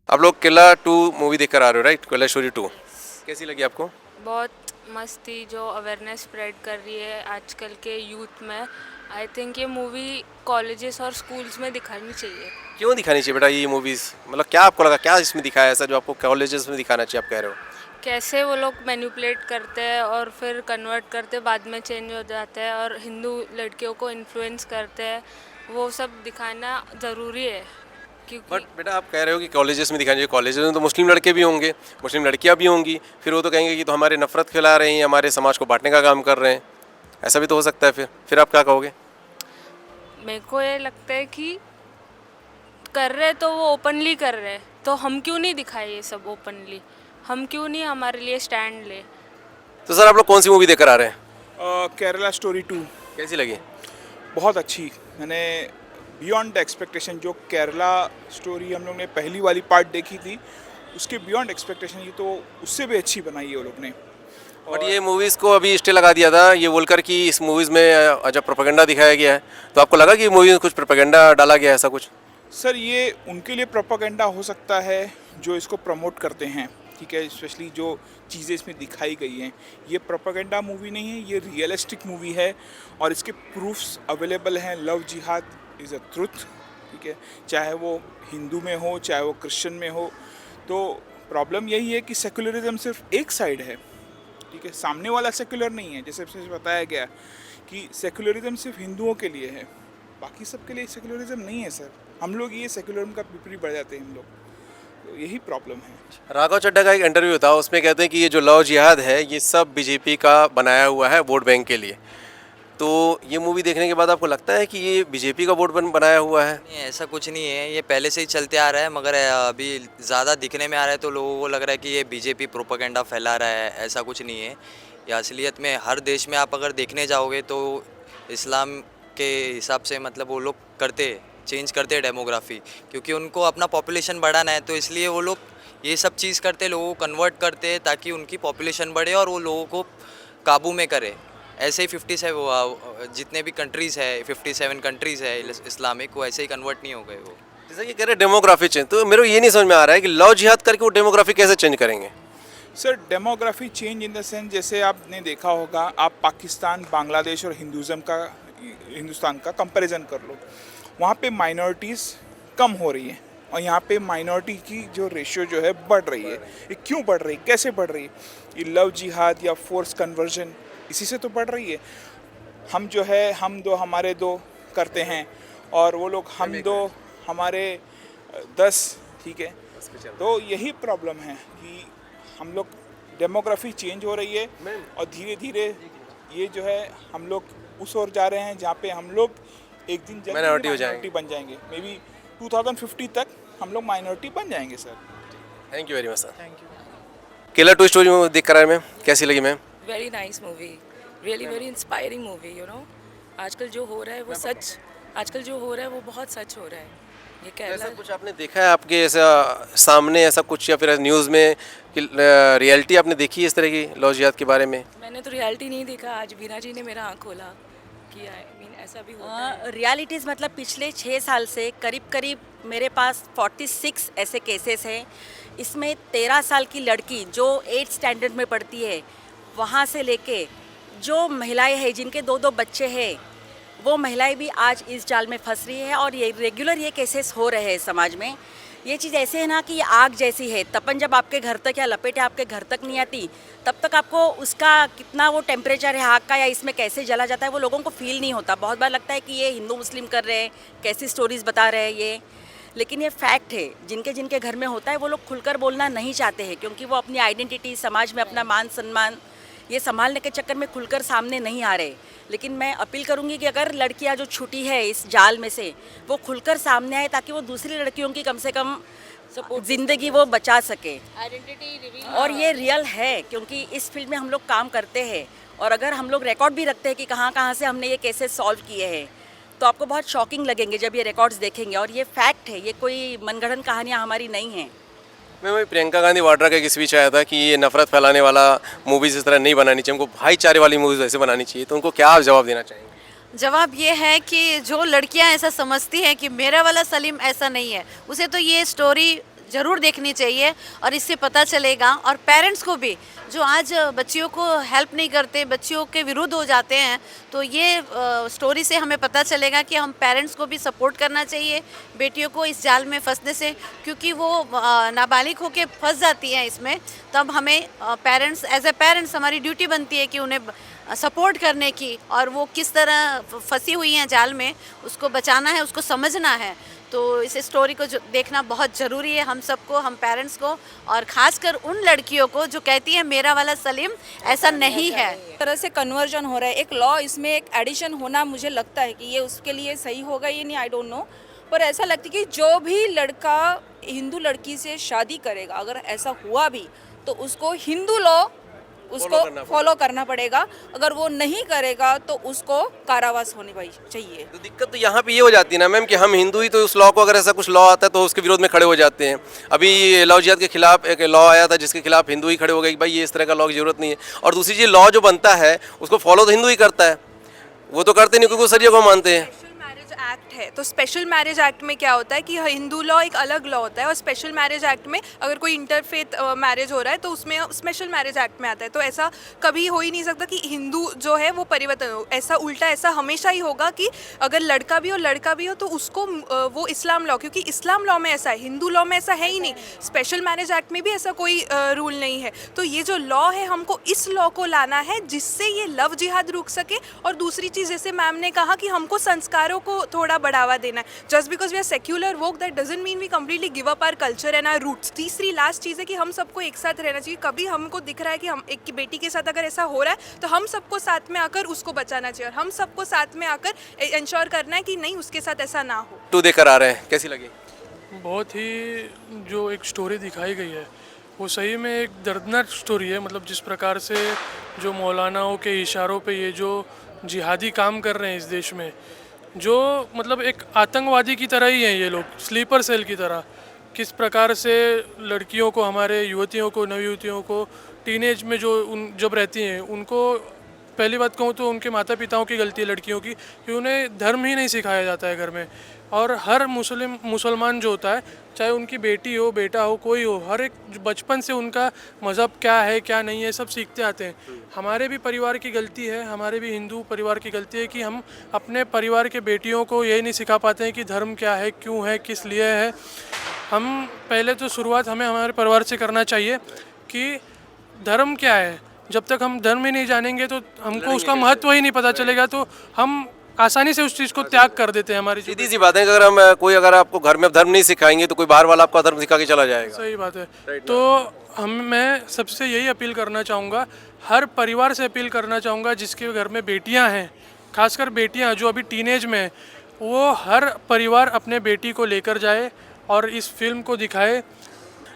आप लोग किला 2 मूवी देखकर आ रहे हो राइट? किला स्टोरी 2 कैसी लगी आपको? बहुत मस्त थी, जो अवेयरनेस स्प्रेड कर रही है आजकल के यूथ में। आई थिंक ये मूवी कॉलेजेस और स्कूल्स में दिखानी चाहिए। क्यों दिखानी चाहिए बेटा ये मूवीज़? मतलब क्या आपको लगा, क्या इसमें दिखाया ऐसा जो आपको कॉलेजेस में दिखाना चाहिए, आप कह रहे हो? कैसे वो लोग मैनिपुलेट करते हैं और फिर कन्वर्ट करते, बाद में चेंज हो जाते हैं और हिंदू लड़कियों को इन्फ्लुएंस करते हैं, वो सब दिखाना ज़रूरी है बट क्योंकि बेटा आप कह रहे हो कि कॉलेजेस में दिखानी चाहिए, कॉलेजेस में तो मुस्लिम लड़के भी होंगे, मुस्लिम लड़कियां भी होंगी, फिर वो तो कहेंगे कि तो हमारे नफरत फैला रहे हैं, हमारे समाज को बांटने का काम कर रहे हैं। ऐसा भी तो हो सकता है, फिर आप क्या कहोगे? मेरे को ये लगता है कि कर रहे तो वो ओपनली कर रहे हैं, तो हम क्यों नहीं दिखाए ये सब ओपनली? हम क्यों नहीं हमारे लिए स्टैंड ले? तो सर आप लोग कौन सी मूवी देखकर आ रहे हैं? केरला स्टोरी 2 कैसी लगी? बहुत अच्छी। मैंने बियॉन्ड एक्सपेक्टेशन, जो केरला स्टोरी हम लोग ने पहली वाली पार्ट देखी थी, उसके बियॉन्ड एक्सपेक्टेशन ये तो उससे भी अच्छी बनाई है वो लोग ने। बट ये मूवीज़ को अभी स्टे लगा दिया था ये बोलकर कि इस मूवीज़ में जब प्रोपेगेंडा दिखाया गया है, तो आपको लगा कि मूवी में कुछ प्रोपेगेंडा डाला गया है ऐसा कुछ? सर ये उनके लिए प्रोपेगेंडा हो सकता है जो इसको प्रमोट करते हैं, ठीक है, स्पेशली जो चीज़ें इसमें दिखाई गई हैं। ये प्रोपेगेंडा मूवी नहीं है, ये रियलिस्टिक मूवी है और इसके प्रूफ्स अवेलेबल हैं। लव जिहाद इज़ अ ट्रुथ, ठीक है, चाहे वो हिंदू में हो चाहे वो क्रिश्चियन में हो। तो प्रॉब्लम यही है कि सेकुलरिज्म सिर्फ एक साइड है, ठीक है, सामने वाला सेकुलर नहीं है। जैसे बताया गया कि सेकुलरिज्म सिर्फ हिंदुओं के लिए है, बाकी सबके लिए सेकुलरिज्म नहीं है सर। हम लोग ये सेकुलरिज्म का विपरीत बढ़ जाते हैं हम लोग, तो यही प्रॉब्लम है। राघव चड्ढा का एक इंटरव्यू था, उसमें कहते हैं कि ये जो लव जिहाद है ये सब बीजेपी का बनाया हुआ है वोट बैंक के लिए। तो ये मूवी देखने के बाद आपको लगता है कि ये बीजेपी का वोट बनाया हुआ है? नहीं, ऐसा कुछ नहीं है, ये पहले से ही चलते आ रहा है, मगर अभी ज़्यादा दिखने में आ रहा है तो लोगों को लग रहा है कि ये बीजेपी प्रोपेगेंडा फैला रहा है। ऐसा कुछ नहीं है, ये असलियत में हर देश में आप अगर देखने जाओगे तो इस्लाम के हिसाब से मतलब वो लोग चेंज करते डेमोग्राफी, क्योंकि उनको अपना पॉपुलेशन बढ़ाना है, तो इसलिए वो लोग ये सब चीज़ करते, लोगों को कन्वर्ट करते हैं ताकि उनकी पॉपुलेशन बढ़े और वो लोगों को काबू में करे। ऐसे ही 57 जितने भी कंट्रीज़ है, 57 कंट्रीज़ है इस्लामिक, वो ऐसे ही कन्वर्ट नहीं हो गए वो। जैसे कि कह रहे डेमोग्राफी चेंज, तो मेरे को ये नहीं समझ में आ रहा है कि लव जिहाद करके वो डेमोग्राफी कैसे चेंज करेंगे? Sir demography change in the sense, जैसे आपने देखा होगा, आप पाकिस्तान, बांग्लादेश और हिंदुस्तान का कंपैरिजन कर लो। वहाँ पे माइनॉरिटीज़ कम हो रही है और यहाँ पे माइनॉरिटी की जो रेशियो जो है बढ़ रही है। ये क्यों बढ़ रही है, कैसे बढ़ रही है? ये लव जिहाद या फोर्स कन्वर्जन, इसी से तो बढ़ रही है। हम जो है हम दो हमारे दो करते हैं और वो लोग हम दो हमारे 10, ठीक है। तो यही प्रॉब्लम है कि हम लोग डेमोग्राफी चेंज हो रही है और धीरे धीरे ये जो है हम लोग उस ओर जा रहे हैं जहाँ पे हम लोग एक दिन Minority हो माइनॉरिटी बन जाएंगे। मे बी 2050 तक हम लोग माइनॉरिटी बन जाएंगे sir. Thank you very much sir. Thank you. Qila 2 story देख कर आए मैम, कैसी लगी ma'am? Very nice movie, really very inspiring movie. You know, आजकल जो हो रहा है वो सच, आजकल जो हो रहा है वो बहुत सच हो रहा है। ये ऐसा केरला, कुछ आपने देखा है आपके ऐसा सामने ऐसा कुछ, या फिर न्यूज़ में कि रियलिटी आपने देखी है इस तरह की लव जिहाद के बारे में? मैंने तो रियलिटी नहीं देखा, आज बीना जी ने मेरा आँख खोला कि आई मीन ऐसा भी होता है। रियलिटीज़ मतलब पिछले 6 साल से करीब करीब मेरे पास 46 ऐसे केसेस हैं। इसमें 13 साल की लड़की जो 8th स्टैंडर्ड में पढ़ती है, वहाँ से लेके जो महिलाएं हैं जिनके 2-2 बच्चे हैं, वो महिलाएं भी आज इस जाल में फंस रही है और ये रेगुलर ये केसेस हो रहे हैं समाज में। ये चीज़ ऐसे है ना कि ये आग जैसी है, तपन जब आपके घर तक या लपेटे आपके घर तक नहीं आती, तब तक आपको उसका कितना वो टेम्परेचर है आग का या इसमें कैसे जला जाता है वो लोगों को फील नहीं होता। बहुत बार लगता है कि ये हिंदू मुस्लिम कर रहे हैं, कैसी स्टोरीज़ बता रहे हैं ये, लेकिन ये फैक्ट है। जिनके जिनके घर में होता है वो लोग खुलकर बोलना नहीं चाहते हैं, क्योंकि वो अपनी आइडेंटिटी, समाज में अपना मान सम्मान ये संभालने के चक्कर में खुलकर सामने नहीं आ रहे। लेकिन मैं अपील करूंगी कि अगर लड़कियां जो छूटी है इस जाल में से, वो खुलकर सामने आए ताकि वो दूसरी लड़कियों की कम से कम ज़िंदगी वो बचा सके। और ये रियल है, क्योंकि इस फील्ड में हम लोग काम करते हैं और अगर हम लोग रिकॉर्ड भी रखते हैं कि कहाँ कहाँ से हमने ये केसेस सॉल्व किए हैं, तो आपको बहुत शॉकिंग लगेंगे जब ये रिकॉर्ड्स देखेंगे। और ये फैक्ट है, ये कोई मनगढ़ंत कहानियाँ हमारी नहीं हैं। मैं वही प्रियंका गांधी वाड्रा का एक स्पीच आया था कि ये नफरत फैलाने वाला मूवीज़ इस तरह नहीं बनानी चाहिए, हमको भाईचारे वाली मूवीज़ वैसे बनानी चाहिए, तो उनको क्या आप जवाब देना चाहेंगे? जवाब ये है कि जो लड़कियां ऐसा समझती हैं कि मेरा वाला सलीम ऐसा नहीं है, उसे तो ये स्टोरी ज़रूर देखनी चाहिए और इससे पता चलेगा। और पेरेंट्स को भी जो आज बच्चियों को हेल्प नहीं करते, बच्चियों के विरुद्ध हो जाते हैं, तो ये स्टोरी से हमें पता चलेगा कि हम पेरेंट्स को भी सपोर्ट करना चाहिए बेटियों को इस जाल में फंसने से, क्योंकि वो नाबालिग होके फंस जाती हैं इसमें। तब हमें पेरेंट्स एज ए पेरेंट्स हमारी ड्यूटी बनती है कि उन्हें सपोर्ट करने की, और वो किस तरह फंसी हुई हैं जाल में उसको बचाना है, उसको समझना है। तो इस स्टोरी को देखना बहुत ज़रूरी है हम सबको, हम पेरेंट्स को, और ख़ासकर उन लड़कियों को जो कहती हैं मेरा वाला सलीम ऐसा नहीं है। तरह से कन्वर्जन हो रहा है, एक लॉ इसमें एक एडिशन होना मुझे लगता है कि ये उसके लिए सही होगा ये नहीं, आई डोंट नो, पर ऐसा लगता है कि जो भी लड़का हिंदू लड़की से शादी करेगा, अगर ऐसा हुआ भी तो उसको हिंदू लॉ उसको फॉलो करना पड़ेगा, अगर वो नहीं करेगा तो उसको कारावास होनी चाहिए। तो दिक्कत तो यहाँ पे ये हो जाती है ना मैम कि हम हिंदू ही तो उस लॉ को, अगर ऐसा कुछ लॉ आता है तो उसके विरोध में खड़े हो जाते हैं। अभी लव जिहाद के खिलाफ एक लॉ आया था जिसके खिलाफ हिंदू ही खड़े हो गए कि भाई ये इस तरह का लॉ की जरूरत नहीं है। और दूसरी चीज़, लॉ जो बनता है उसको फॉलो तो हिंदू ही करता है, वो तो करते नहीं क्योंकि वो शरिया को मानते हैं। एक्ट है तो स्पेशल मैरिज एक्ट में क्या होता है कि हिंदू लॉ एक अलग लॉ होता है, और स्पेशल मैरिज एक्ट में अगर कोई इंटरफेथ मैरिज हो रहा है तो उसमें स्पेशल मैरिज एक्ट में आता है। तो ऐसा कभी हो ही नहीं सकता कि हिंदू जो है वो परिवर्तन हो, ऐसा उल्टा ऐसा हमेशा ही होगा कि अगर लड़का भी हो लड़का भी हो तो उसको वो इस्लाम लॉ, क्योंकि इस्लाम लॉ में ऐसा है, हिंदू लॉ में ऐसा है ही नहीं, स्पेशल मैरिज एक्ट में भी ऐसा कोई रूल नहीं है। तो ये जो लॉ है हमको इस लॉ को लाना है जिससे ये लव जिहाद रुक सके। और दूसरी चीज़ जैसे मैम ने कहा कि हमको संस्कारों को थोड़ा बढ़ावा देना है, just because we are secular woke that doesn't mean we completely give up our culture and our roots. तीसरी लास्ट चीज़ है कि हम सबको एक साथ रहना चाहिए। कभी हमको दिख रहा है कि हम एक की बेटी के साथ अगर ऐसा हो रहा है तो हम सबको साथ में आकर उसको बचाना चाहिए, और हम सबको साथ में आकर इंश्योर करना है कि नहीं उसके साथ ऐसा ना हो। टू देकर आ रहे हैं, कैसी लगी? बहुत ही जो एक स्टोरी दिखाई गई है वो सही में एक दर्दनाक स्टोरी है। मतलब जिस प्रकार से जो मौलानाओं के इशारों पे ये जो जिहादी काम कर रहे हैं इस देश में, जो मतलब एक आतंकवादी की तरह ही हैं ये लोग, स्लीपर सेल की तरह। किस प्रकार से लड़कियों को, हमारे युवतियों को, नवयुवतियों को टीनेज में जो जब रहती हैं उनको, पहली बात कहूँ तो उनके माता पिताओं की गलती है लड़कियों की कि उन्हें धर्म ही नहीं सिखाया जाता है घर में। और हर मुसलमान जो होता है, चाहे उनकी बेटी हो बेटा हो कोई हो, हर एक बचपन से उनका मज़हब क्या है क्या नहीं है सब सीखते आते हैं। हमारे भी परिवार की गलती है, हमारे भी हिंदू परिवार की गलती है कि हम अपने परिवार के बेटियों को ये नहीं सिखा पाते हैं कि धर्म क्या है, क्यों है, किस लिए है। हम पहले तो शुरुआत हमें हमारे परिवार से करना चाहिए कि धर्म क्या है। जब तक हम धर्म ही नहीं जानेंगे तो हमको उसका महत्व ही नहीं पता चलेगा, तो हम आसानी से उस चीज़ को त्याग कर देते हैं। हमारी सीधी सी बात है कि अगर आपको घर में धर्म नहीं सिखाएंगे तो कोई बाहर वाला आपका धर्म सिखा के चला जाएगा। सही बात है। तो मैं सबसे यही अपील करना चाहूँगा, हर परिवार से अपील करना चाहूँगा जिसके घर में बेटियाँ हैं, खासकर बेटियाँ जो अभी टीनेज में हैं, वो हर परिवार अपने बेटी को लेकर जाए और इस फिल्म को दिखाए।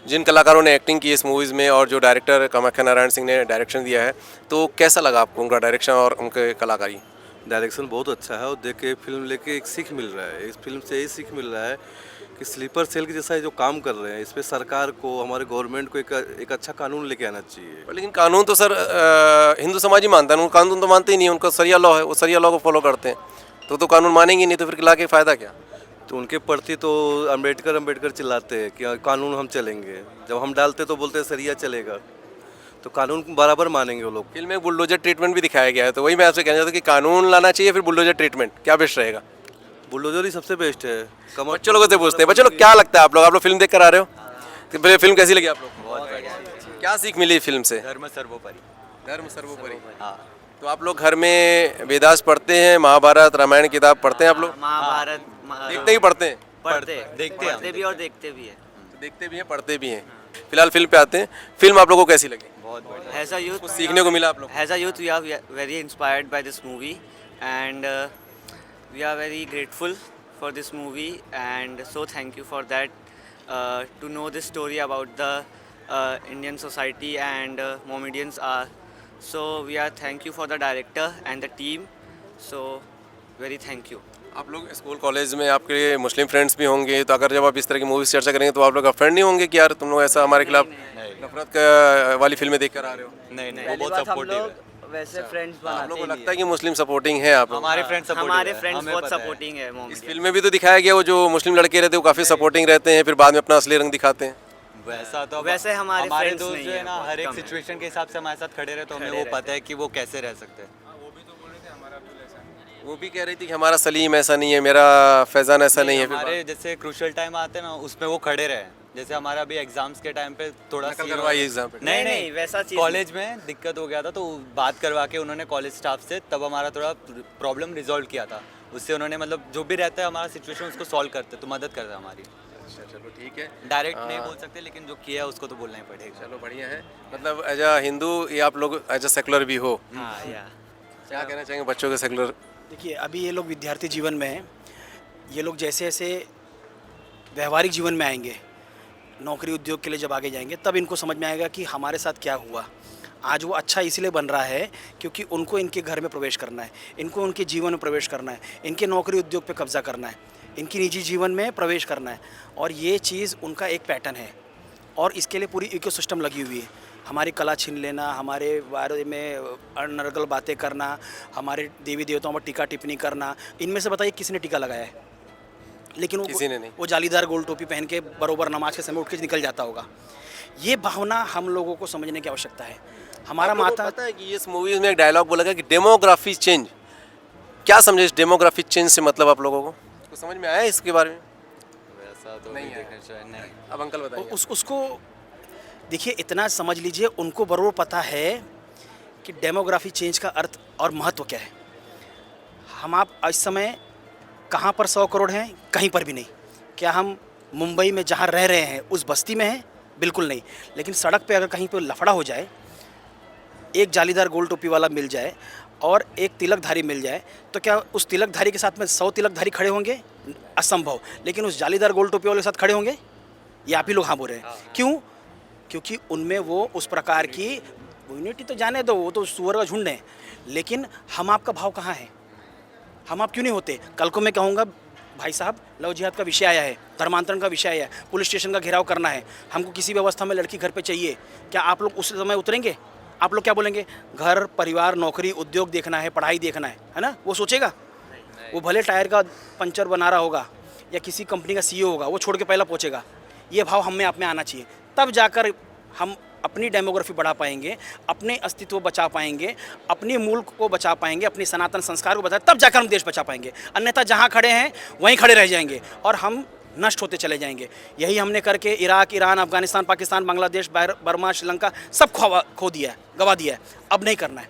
जिन कलाकारों ने एक्टिंग की इस मूवीज़ में और जो डायरेक्टर कामाख्या नारायण सिंह ने डायरेक्शन दिया है, तो कैसा लगा आपको उनका डायरेक्शन और उनके कलाकारी? डायरेक्शन बहुत अच्छा है और देख के फिल्म लेके एक सीख मिल रहा है। इस फिल्म से यही सीख मिल रहा है कि स्लीपर सेल के जैसा जो काम कर रहे हैं इस पर सरकार को, हमारे गवर्नमेंट को एक अच्छा कानून लेके आना चाहिए। लेकिन कानून तो सर हिंदू समाज ही मानता है, कानून तो मानते ही नहीं, उनका सरिया लॉ है, वो सरिया लॉ को फॉलो करते हैं। तो कानून मानेंगे नहीं तो फिर ला के फ़ायदा क्या? तो उनके प्रति तो अम्बेडकर चिल्लाते हैं कि कानून हम चलेंगे, जब हम डालते तो बोलते हैं सरिया चलेगा। तो कानून बराबर मानेंगे वो लोग। फिल्म में बुलडोजर ट्रीटमेंट भी दिखाया गया है, तो वही मैं आपसे कहना चाहता हूँ कि कानून लाना चाहिए फिर बुलडोजर ट्रीटमेंट, क्या बेस्ट रहेगा? बुलडोजर ही सबसे बेस्ट है। बच्चों लोगों से पूछते हैं, बच्चों लोग क्या लगता है आप लोग फिल्म देख कर आ रहे हो, फिल्म कैसी लगी आप लोग? क्या सीख मिली फिल्म से? धर्म सर्वोपरि। धर्म सर्वोपरि। हाँ। तो आप लोग घर में वेदास पढ़ते हैं, महाभारत रामायण किताब पढ़ते हैं आप लोग? महाभारत देखते ही पढ़ते हैं? देखते भी और देखते भी है। देखते भी हैं, पढ़ते भी हैं। फिलहाल फिल्म पे आते हैं, फिल्म आप लोगों को कैसी लगी? As a youth, सीखने को मिला आप लोग? As a youth, we are very inspired by this movie, and we are very grateful for this movie, and so thank you for that. To know this story about the Indian society and Mohammedans are, so we are thank you for the director and the team. So very thank you. आप लोग school college में आपके Muslim friends भी होंगे, तो अगर जब आप इस तरह की मूवीज चर्चा करेंगे तो आप लोग फ्रेंड नहीं होंगे कि यार तुम लोग ऐसा हमारे खिलाफ नफरत वाली फिल्में देख कर आ रहे हो? नहीं, वो बहुत सपोर्टिव है। वैसे फ्रेंड्स आप बनाते लोगों को ही नहीं लगता है कि मुस्लिम सपोर्टिंग है आप लोग? हमारे फ्रेंड्स हमारे फ्रेंड्स बहुत सपोर्टिंग है इस मोमेडियन। फिल्म में भी तो दिखाया गया वो जो मुस्लिम लड़के रहते हैं वो काफ़ी सपोर्टिंग रहते हैं, फिर बाद में अपना असली रंग दिखाते हैं। वैसा तो वैसे हमारे friends दोस्त नहीं जो है, है ना बहुत हर एक कम है। सिचुएशन के हिसाब से हमारे साथ खड़े रहे तो हमें खड़े वो रहते पता है कि वो कैसे रह सकते हैं। वो भी कह रही थी कि हमारा सलीम ऐसा नहीं है, मेरा फैज़ान ऐसा नहीं है। फिर हमारे जैसे क्रूशल टाइम आते हैं ना उसमें वो खड़े रहे। जैसे हमारा अभी एग्जाम्स के टाइम पे थोड़ा नकल करवाई एग्जाम पे। नहीं नहीं, नहीं वैसा चीज़ कॉलेज में दिक्कत हो गया था तो बात करवा के उन्होंने कॉलेज स्टाफ से तब हमारा थोड़ा प्रॉब्लम रिजॉल्व किया था। उससे उन्होंने मतलब जो भी रहता है हमारा सिचुएशन उसको सॉल्व करते तो मदद करते हैं हमारी। अच्छा चलो ठीक है, डायरेक्ट नहीं बोल सकते लेकिन जो किया है उसको तो बोलना ही पड़ेगा। चलो बढ़िया है। मतलब एज अ हिंदू या आप लोग एज अ सेकुलर भी हो, हाँ या क्या कहना चाहेंगे बच्चों के सेकुलर? देखिए अभी ये लोग विद्यार्थी जीवन में हैं, ये लोग जैसे जैसे व्यवहारिक जीवन में आएंगे, नौकरी उद्योग के लिए जब आगे जाएंगे तब इनको समझ में आएगा कि हमारे साथ क्या हुआ। आज वो अच्छा इसलिए बन रहा है क्योंकि उनको इनके घर में प्रवेश करना है, इनको उनके जीवन में प्रवेश करना है, इनके नौकरी उद्योग पे कब्जा करना है, इनकी निजी जीवन में प्रवेश करना है, और ये चीज़ उनका एक पैटर्न है और इसके लिए पूरी इकोसिस्टम लगी हुई है। हमारी कला छीन लेना, हमारे बारे में अनर्गल बातें करना, हमारे देवी देवताओं पर टीका टिप्पणी करना, इनमें से बताइए किसने टीका लगाया है? लेकिन किसी ने नहीं। वो जालीदार गोल टोपी पहन के बरोबर नमाज के समय उठ के निकल जाता होगा। ये भावना हम लोगों को समझने की आवश्यकता है। हमारा आप लोगों को माता पता है कि इस मूवीज में एक डायलॉग बोला गया कि डेमोग्राफी चेंज, क्या समझे इस डेमोग्राफी चेंज से मतलब आप लोगों को कुछ समझ में आया इसके बारे में? वैसा तो नहीं नहीं है। देखना चाहिए नहीं। अब अंकल बताइए। उसको देखिए, इतना समझ लीजिए उनको बरोबर पता है कि डेमोग्राफी चेंज का अर्थ और महत्व क्या है। हम आप इस समय कहाँ पर 100 करोड़ हैं? कहीं पर भी नहीं। क्या हम मुंबई में जहाँ रह रहे हैं उस बस्ती में हैं? बिल्कुल नहीं। लेकिन सड़क पे अगर कहीं पे लफड़ा हो जाए, एक जालीदार गोल टोपी वाला मिल जाए और एक तिलकधारी मिल जाए, तो क्या उस तिलकधारी के साथ में 100 तिलकधारी खड़े होंगे? असंभव। लेकिन उस जालीदार गोल टोपी वाले के साथ खड़े होंगे? ये आप ही लोग हाँ बोल रहे हैं। क्यों? क्योंकि उनमें वो उस प्रकार की यूनिटी, तो जाने दो, वो तो सुअर का झुंड है, लेकिन हम आपका भाव कहाँ है? हम आप क्यों नहीं होते? कल को मैं कहूँगा भाई साहब लव जिहाद का विषय आया है, धर्मांतरण का विषय आया है, पुलिस स्टेशन का घेराव करना है, हमको किसी व्यवस्था में लड़की घर पे चाहिए, क्या आप लोग उस समय उतरेंगे? आप लोग क्या बोलेंगे? घर परिवार नौकरी उद्योग देखना है, पढ़ाई देखना है ना? वो सोचेगा? वो भले टायर का पंचर बना रहा होगा या किसी कंपनी का CEO होगा, वो छोड़ के पहला पहुँचेगा। ये भाव हम में आप में आना चाहिए, तब जाकर हम अपनी डेमोग्राफी बढ़ा पाएंगे, अपने अस्तित्व बचा पाएंगे, अपने मूल को बचा पाएंगे, अपने सनातन संस्कार को बचा, तब जाकर हम देश बचा पाएंगे। अन्यथा जहाँ खड़े हैं वहीं खड़े रह जाएंगे और हम नष्ट होते चले जाएंगे। यही हमने करके Iraq, Iran, Afghanistan, Pakistan, Bangladesh, Burma, Sri Lanka सब खो दिया है, गवा दिया है। अब नहीं करना है।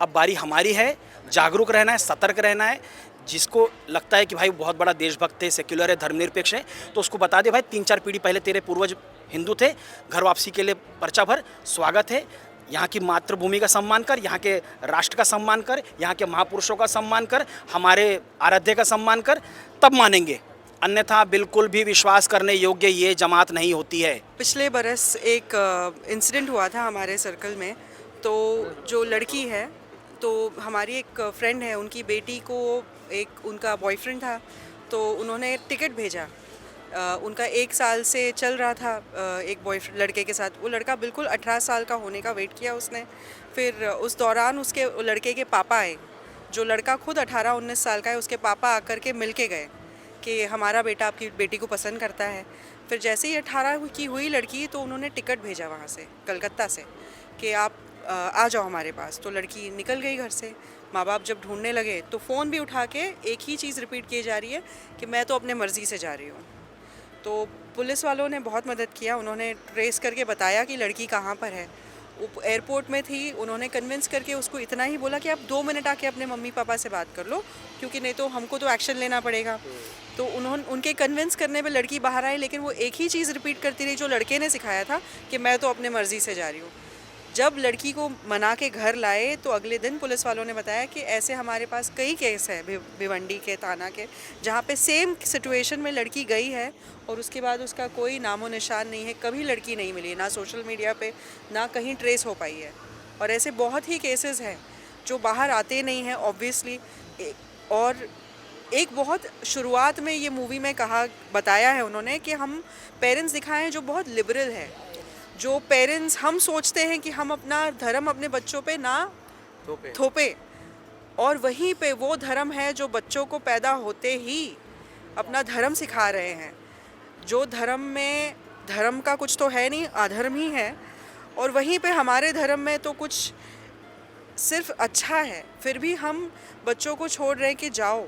अब बारी हमारी है, जागरूक रहना है, सतर्क रहना है। जिसको लगता है कि भाई बहुत बड़ा देशभक्त है, सेक्युलर है, धर्मनिरपेक्ष है, तो उसको बता दे भाई 3-4 पीढ़ी पहले तेरे पूर्वज हिंदू थे, घर वापसी के लिए पर्चा भर, स्वागत है। यहाँ की मातृभूमि का सम्मान कर, यहाँ के राष्ट्र का सम्मान कर, यहाँ के महापुरुषों का सम्मान कर, हमारे आराध्य का सम्मान कर, तब मानेंगे। अन्यथा बिल्कुल भी विश्वास करने योग्य ये जमात नहीं होती है। पिछले बरस एक इंसिडेंट हुआ था हमारे सर्कल में। तो जो लड़की है, तो हमारी एक फ्रेंड है, उनकी बेटी को एक उनका बॉयफ्रेंड था, तो उन्होंने टिकट भेजा। उनका 1 साल से चल रहा था एक बॉयफ्रेंड लड़के के साथ। वो लड़का बिल्कुल 18 साल का होने का वेट किया उसने। फिर उस दौरान उसके लड़के के पापा आए, जो लड़का खुद 18-19 साल का है, उसके पापा आकर के मिल के गए कि हमारा बेटा आपकी बेटी को पसंद करता है। फिर जैसे ही 18 की हुई लड़की, तो उन्होंने टिकट भेजा वहाँ से, कलकत्ता से, कि आप आ जाओ हमारे पास। तो लड़की निकल गई घर से। माँ बाप जब ढूंढने लगे तो फ़ोन भी उठा के एक ही चीज़ रिपीट की जा रही है कि मैं तो अपने मर्ज़ी से जा रही हूँ। तो पुलिस वालों ने बहुत मदद किया, उन्होंने ट्रेस करके बताया कि लड़की कहाँ पर है। वो एयरपोर्ट में थी। उन्होंने कन्विंस करके उसको इतना ही बोला कि आप 2 मिनट आके अपने मम्मी पापा से बात कर लो, क्योंकि नहीं तो हमको तो एक्शन लेना पड़ेगा। तो उनके कन्विंस करने पे लड़की बाहर आई, लेकिन वो एक ही चीज़ रिपीट करती रही जो लड़के ने सिखाया था कि मैं तो अपने मर्ज़ी से जा रही हूँ। जब लड़की को मना के घर लाए, तो अगले दिन पुलिस वालों ने बताया कि ऐसे हमारे पास कई केस है भिवंडी के, थाना के, जहाँ पे सेम सिचुएशन में लड़की गई है और उसके बाद उसका कोई नामो निशान नहीं है, कभी लड़की नहीं मिली, ना सोशल मीडिया पे, ना कहीं ट्रेस हो पाई है। और ऐसे बहुत ही केसेस हैं जो बाहर आते नहीं हैं ऑब्वियसली। और एक बहुत शुरुआत में ये मूवी में बताया है उन्होंने कि हम पेरेंट्स दिखाएं जो बहुत लिबरल है। जो पेरेंट्स हम सोचते हैं कि हम अपना धर्म अपने बच्चों पे ना थोपे। और वहीं पे वो धर्म है जो बच्चों को पैदा होते ही अपना धर्म सिखा रहे हैं। जो धर्म में धर्म का कुछ तो है नहीं, अधर्म ही है। और वहीं पे हमारे धर्म में तो कुछ सिर्फ अच्छा है, फिर भी हम बच्चों को छोड़ रहे हैं कि जाओ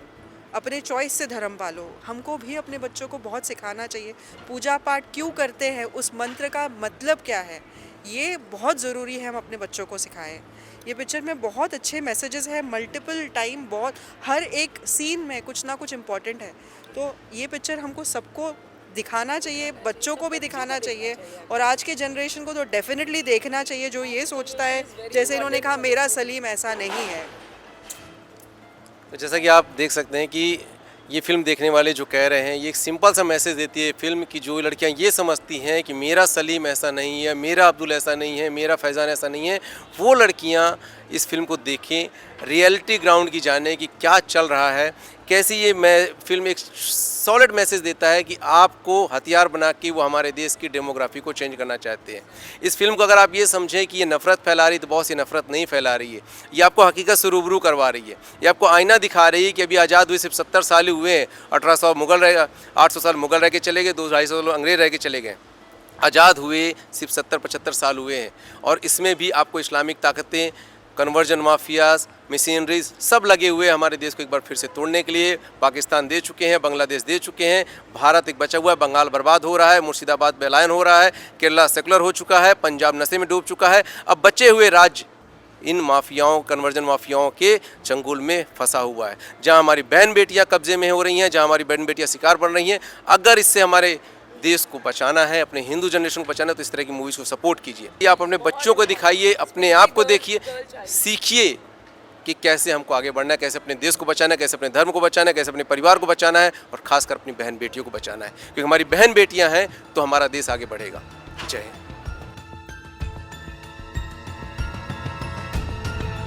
अपने चॉइस से धर्म पालो। हमको भी अपने बच्चों को बहुत सिखाना चाहिए पूजा पाठ क्यों करते हैं, उस मंत्र का मतलब क्या है, ये बहुत ज़रूरी है हम अपने बच्चों को सिखाएं। ये पिक्चर में बहुत अच्छे मैसेजेस हैं, मल्टीपल टाइम, बहुत हर एक सीन में कुछ ना कुछ इम्पोर्टेंट है। तो ये पिक्चर हमको सबको दिखाना चाहिए, बच्चों को भी दिखाना चाहिए और आज के जनरेशन को तो डेफिनेटली देखना चाहिए जो ये सोचता है जैसे इन्होंने कहा मेरा सलीम ऐसा नहीं है। तो जैसा कि आप देख सकते हैं कि ये फिल्म देखने वाले जो कह रहे हैं, ये एक सिंपल सा मैसेज देती है फिल्म की। जो लड़कियां ये समझती हैं कि मेरा सलीम ऐसा नहीं है, मेरा अब्दुल ऐसा नहीं है, मेरा फैज़ान ऐसा नहीं है, वो लड़कियां इस फिल्म को देखें, रियलिटी ग्राउंड की जाने कि क्या चल रहा है, कैसी ये फिल्म एक सॉलिड मैसेज देता है कि आपको हथियार बना के वो हमारे देश की डेमोग्राफी को चेंज करना चाहते हैं। इस फिल्म को अगर आप ये समझें कि ये नफ़रत फैला रही है, तो बहुत सी नफ़रत नहीं फैला रही है, ये आपको हकीकत से रूबरू करवा रही है, ये आपको आईना दिखा रही है कि अभी आज़ाद हुए सिर्फ 70 साल ही हुए हैं। 1800 मुगल रह 800 साल मुगल रह के चले गए, 200-250 साल अंग्रेज रह के चले गए। आज़ाद हुए सिर्फ 70-75 साल हुए हैं और इसमें भी आपको इस्लामिक ताकतें, कन्वर्जन माफियाज, मशीनरीज सब लगे हुए हमारे देश को एक बार फिर से तोड़ने के लिए। पाकिस्तान दे चुके हैं, बांग्लादेश दे चुके हैं, भारत एक बचा हुआ है, बंगाल बर्बाद हो रहा है, मुर्शिदाबाद बेलायन हो रहा है, केरला सेकुलर हो चुका है, पंजाब नशे में डूब चुका है। अब बचे हुए राज्य इन माफियाओं, कन्वर्जन माफियाओं के चंगुल में फंसा हुआ है, जहां हमारी बहन बेटियां कब्जे में हो रही हैं, जहां हमारी बहन बेटियां शिकार बन रही हैं। अगर इससे हमारे देश को बचाना है, अपने हिंदू जनरेशन को बचाना है, तो इस तरह की मूवीज़ को सपोर्ट कीजिए। आप अपने बच्चों को दिखाइए, अपने आप को देखिए, सीखिए कि कैसे हमको आगे बढ़ना है, कैसे अपने देश को बचाना है, कैसे अपने धर्म को बचाना है, कैसे अपने परिवार को बचाना है और खासकर अपनी बहन बेटियों को बचाना है। क्योंकि हमारी बहन बेटियां हैं तो हमारा देश आगे बढ़ेगा। जय हिंद।